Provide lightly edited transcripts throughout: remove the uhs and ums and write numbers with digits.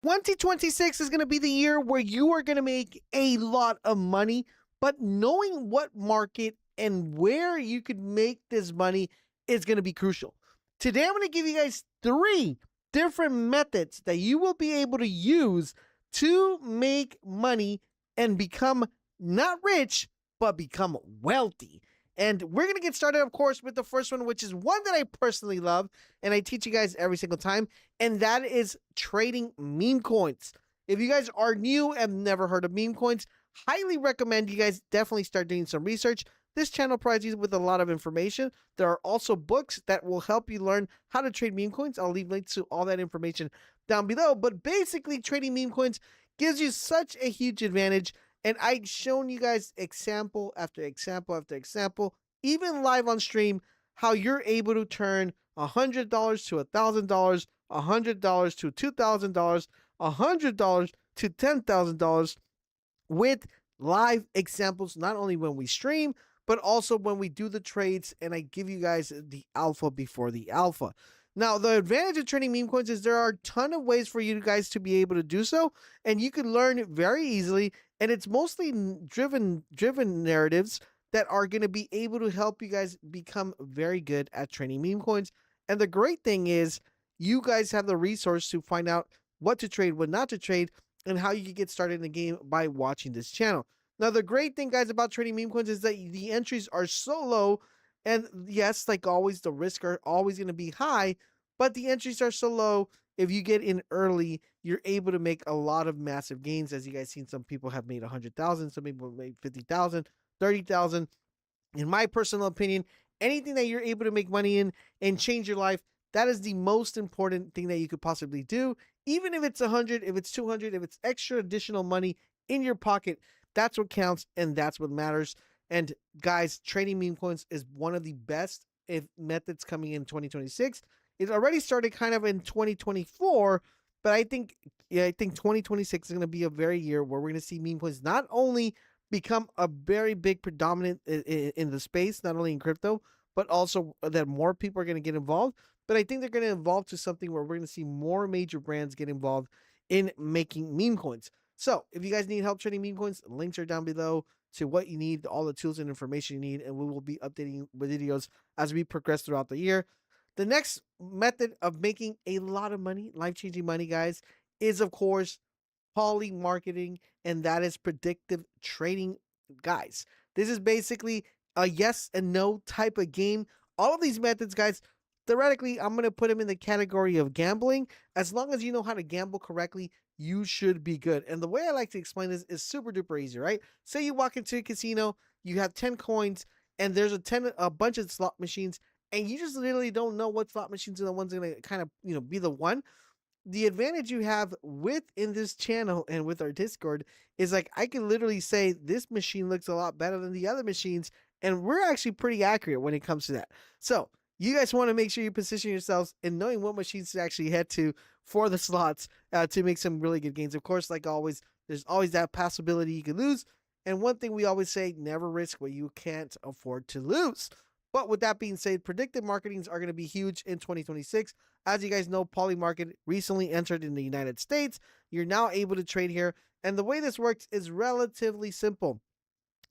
2026 is going to be the year where you are going to make a lot of money, but knowing what market and where you could make this money is going to be crucial. Today, I'm going to give you guys 3 different methods that you will be able to use to make money and become not rich, but become wealthy. And we're going to get started, of course, with the first one, which is one that I personally love, and I teach you guys every single time, and that is trading meme coins. If you guys are new and never heard of meme coins, highly recommend you guys definitely start doing some research. This channel provides you with a lot of information. There are also books that will help you learn how to trade meme coins. I'll leave links to all that information down below. But basically, trading meme coins gives you such a huge advantage. And I've shown you guys example after example after example, even live on stream, how you're able to turn $100 to $1,000, $100 to $2,000, $100 to $10,000 with live examples, not only when we stream, but also when we do the trades and I give you guys the alpha before the alpha. Now, the advantage of trading meme coins is there are a ton of ways for you guys to be able to do so, and you can learn it very easily, and it's mostly driven narratives that are going to be able to help you guys become very good at trading meme coins. And the great thing is you guys have the resource to find out what to trade, what not to trade, and how you can get started in the game by watching this channel. Now, the great thing, guys, about trading meme coins is that the entries are so low, and yes, like always, the risks are always going to be high, but the entries are so low. If you get in early, you're able to make a lot of massive gains. As you guys seen, some people have made 100,000, some people made 50,000, 30,000. In my personal opinion, anything that you're able to make money in and change your life, that is the most important thing that you could possibly do. Even if it's 100, if it's 200, if it's extra additional money in your pocket, that's what counts and that's what matters. And guys, trading meme coins is one of the best methods coming in 2026. It already started kind of in 2024, but I think 2026 is going to be a very year where we're going to see meme coins not only become a very big predominant in the space, not only in crypto, but also that more people are going to get involved. But I think they're going to evolve to something where we're going to see more major brands get involved in making meme coins. So if you guys need help trading meme coins, links are down below to what you need, all the tools and information you need, and we will be updating with videos as we progress throughout the year. The next method of making a lot of money, life-changing money, guys, is of course poly marketing, and that is predictive trading, guys. This is basically a yes and no type of game. All of these methods, guys, theoretically, I'm going to put them in the category of gambling. As long as you know how to gamble correctly, you should be good. And the way I like to explain this is super duper easy, right? Say you walk into a casino, you have 10 coins, and there's a bunch of slot machines, and you just literally don't know what slot machines are the ones going to kind of, be the one. The advantage you have within this channel and with our Discord is like I can literally say this machine looks a lot better than the other machines, and we're actually pretty accurate when it comes to that. So you guys want to make sure you position yourselves in knowing what machines to actually head to for the slots to make some really good gains. Of course, like always, there's always that possibility you could lose. And one thing we always say, never risk what you can't afford to lose. But with that being said, predictive marketings are going to be huge in 2026. As you guys know, Polymarket recently entered in the United States. You're now able to trade here. And the way this works is relatively simple.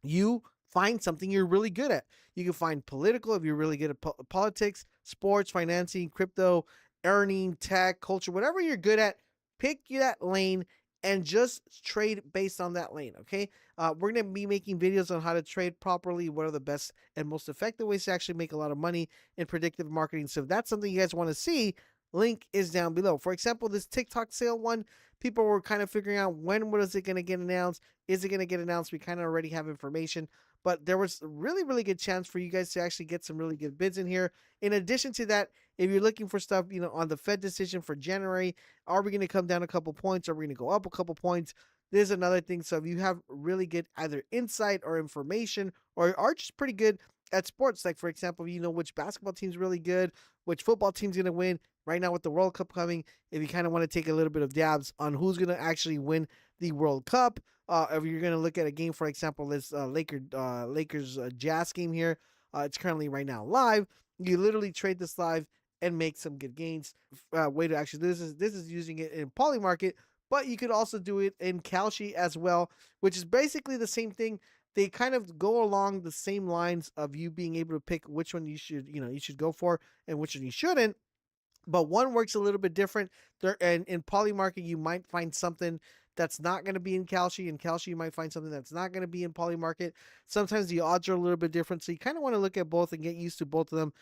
You find something you're really good at. You can find political if you're really good at politics, sports, financing, crypto, earning, tech, culture, whatever you're good at, pick that lane and just trade based on that lane, okay? We're going to be making videos on how to trade properly, what are the best and most effective ways to actually make a lot of money in predictive marketing. So if that's something you guys want to see, link is down below. For example, this TikTok sale one, people were kind of figuring out when was it going to get announced? Is it going to get announced? We kind of already have information, but there was a really, really good chance for you guys to actually get some really good bids in here. In addition to that, if you're looking for stuff, on the Fed decision for January, are we going to come down a couple points? Are we going to go up a couple points? There's another thing. So if you have really good either insight or information or are just pretty good at sports, like for example, you know which basketball team's really good, which football team's going to win right now with the World Cup coming, if you kind of want to take a little bit of dabs on who's going to actually win the World Cup, if you're going to look at a game, for example, this Lakers Jazz game here, it's currently right now live. You literally trade this live and make some good gains. Way to actually, this is using it in Polymarket, but you could also do it in Kalshi as well, which is basically the same thing. They kind of go along the same lines of you being able to pick which one you should, you should go for and which one you shouldn't, but one works a little bit different. There, and in Polymarket, you might find something that's not going to be in Kalshi. In Kalshi, you might find something that's not going to be in Polymarket. Sometimes the odds are a little bit different, so you kind of want to look at both and get used to both of them,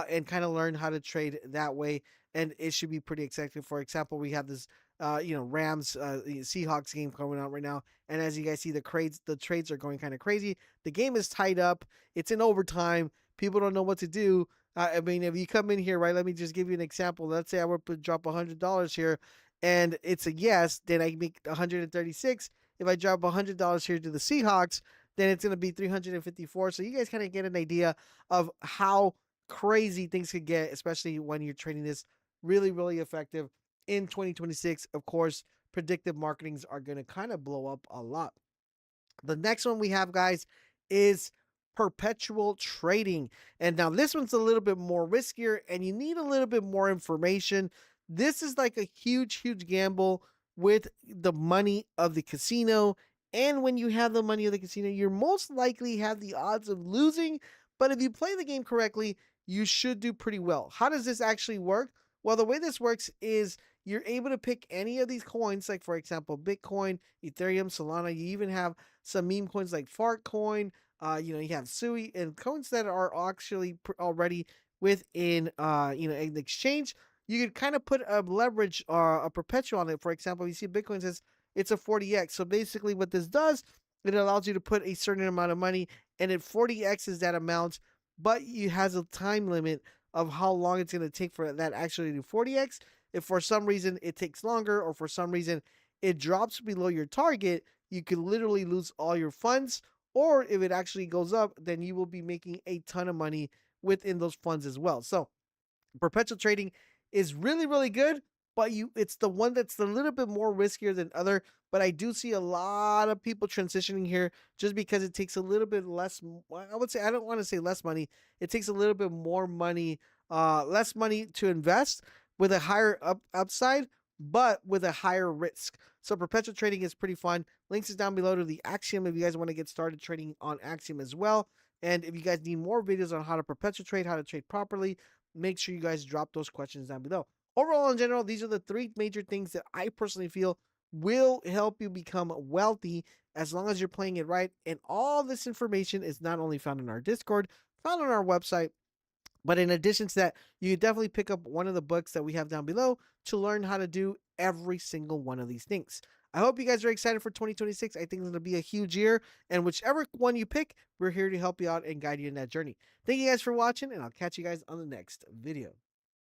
and kind of learn how to trade that way. And it should be pretty exciting. For example, we have this, Rams, Seahawks game coming out right now, and as you guys see, the trades are going kind of crazy. The game is tied up. It's in overtime. People don't know what to do. I mean, if you come in here, right, let me just give you an example. Let's say I were to drop $100 here and it's a yes, then I make 136. If I drop $100 here to the Seahawks, then it's going to be 354. So you guys kind of get an idea of how crazy things could get, especially when you're trading this really, really effective in 2026. Of course, predictive marketings are going to kind of blow up a lot. The next one we have, guys, is perpetual trading. And now this one's a little bit more riskier and you need a little bit more information. This is like a huge, huge gamble with the money of the casino. And when you have the money of the casino, you're most likely have the odds of losing. But if you play the game correctly, you should do pretty well. How does this actually work? Well, the way this works is you're able to pick any of these coins, like for example, Bitcoin, Ethereum, Solana. You even have some meme coins like Fart Coin. You have Sui and coins that are actually already within, an exchange. You could kind of put a leverage or a perpetual on it. For example, you see Bitcoin says it's a 40x. So basically, what this does, it allows you to put a certain amount of money, and it 40x's that amount, but it has a time limit of how long it's going to take for that actually to 40x. If for some reason it takes longer, or for some reason it drops below your target, you could literally lose all your funds. Or if it actually goes up, then you will be making a ton of money within those funds as well. So perpetual trading is really, really good, but it's the one that's a little bit more riskier than other. But I do see a lot of people transitioning here just because it takes a little bit less. I would say, I don't want to say less money. It takes a little bit more money, less money to invest with a higher upside, but with a higher risk. So perpetual trading is pretty fun. Links is down below to the Axiom if you guys want to get started trading on Axiom as well. And if you guys need more videos on how to perpetual trade, how to trade properly, make sure you guys drop those questions down below. Overall, in general, these are the three major things that I personally feel will help you become wealthy as long as you're playing it right. And all this information is not only found in our Discord, found on our website, but in addition to that, you definitely pick up one of the books that we have down below to learn how to do every single one of these things. I hope you guys are excited for 2026. I think it's going to be a huge year, and whichever one you pick, we're here to help you out and guide you in that journey. Thank you guys for watching, and I'll catch you guys on the next video.